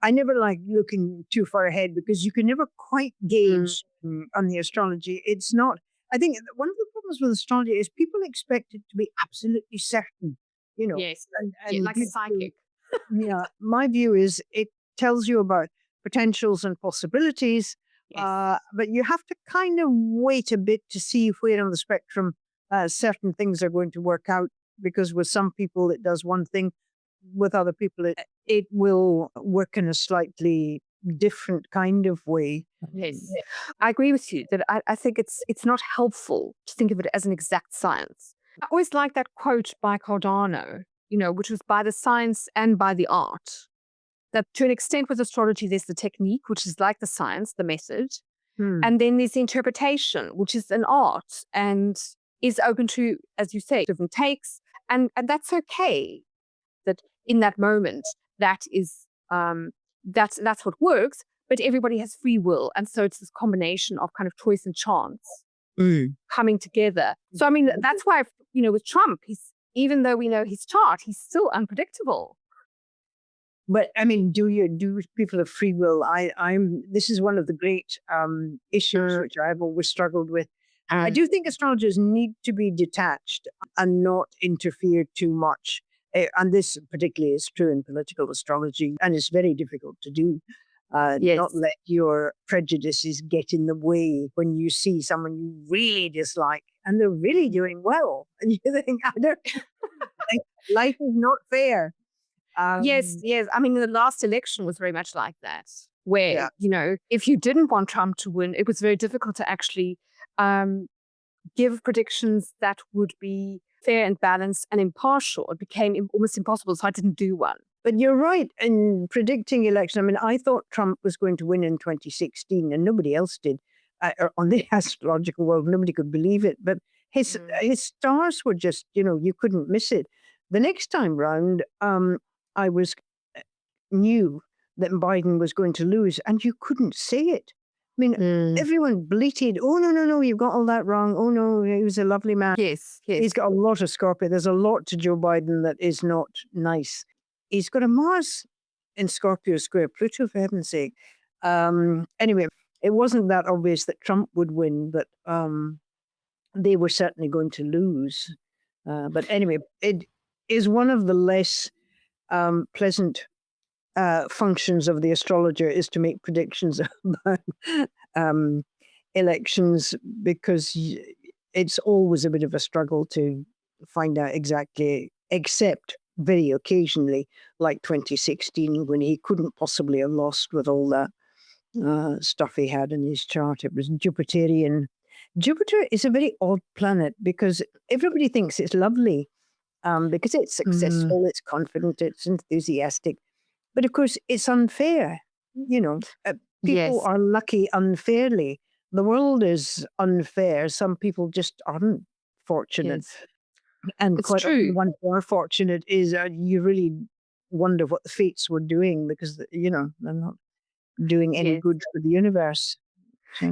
I never like looking too far ahead because you can never quite gauge on the astrology. It's not, I think one of the problems with astrology is people expect it to be absolutely certain, Yes. and Like a psychic. yeah, my view is it tells you about potentials and possibilities, Yes. but you have to kind of wait a bit to see where on the spectrum certain things are going to work out. Because with some people it does one thing, with other people it will work in a slightly different kind of way. Yes. I agree with you that I think it's not helpful to think of it as an exact science. I always like that quote by Cardano, which was by the science and by the art. That to an extent with astrology, there's the technique, which is like the science, the method. Hmm. And then there's the interpretation, which is an art and is open to, as you say, different takes. And that's okay. That in that moment, that is that's what works. But everybody has free will, and so it's this combination of kind of choice and chance coming together. So I mean, that's why with Trump, even though we know his chart, he's still unpredictable. But I mean, do people have free will? This is one of the great issues which I've always struggled with. I do think astrologers need to be detached and not interfere too much. And this particularly is true in political astrology, and it's very difficult to do. Yes. Not let your prejudices get in the way when you see someone you really dislike and they're really doing well, and you think, I don't like, life is not fair. Yes. I mean, the last election was very much like that, where, if you didn't want Trump to win, it was very difficult to actually give predictions that would be fair and balanced and impartial. It became almost impossible, so I didn't do one. But you're right in predicting election. I mean, I thought Trump was going to win in 2016 and nobody else did. On the astrological world, nobody could believe it. But his stars were just, you couldn't miss it. The next time round, I knew that Biden was going to lose, and you couldn't say it. I mean, everyone bleated, "Oh, no, you've got all that wrong. Oh, no, he was a lovely man." Yes. He's got a lot of Scorpio. There's a lot to Joe Biden that is not nice. He's got a Mars in Scorpio square Pluto, for heaven's sake. Anyway, it wasn't that obvious that Trump would win, but they were certainly going to lose. But anyway, it is one of the less pleasant functions of the astrologer is to make predictions about elections, because it's always a bit of a struggle to find out exactly, except very occasionally, like 2016, when he couldn't possibly have lost with all that stuff he had in his chart. It was Jupiterian. Jupiter is a very odd planet because everybody thinks it's lovely because it's successful, it's confident, it's enthusiastic. But of course, it's unfair. People are lucky unfairly. The world is unfair. Some people just aren't fortunate. Yes. And It's quite true. often, one who are fortunate is you really wonder what the fates were doing, because they're not doing any good for the universe. So.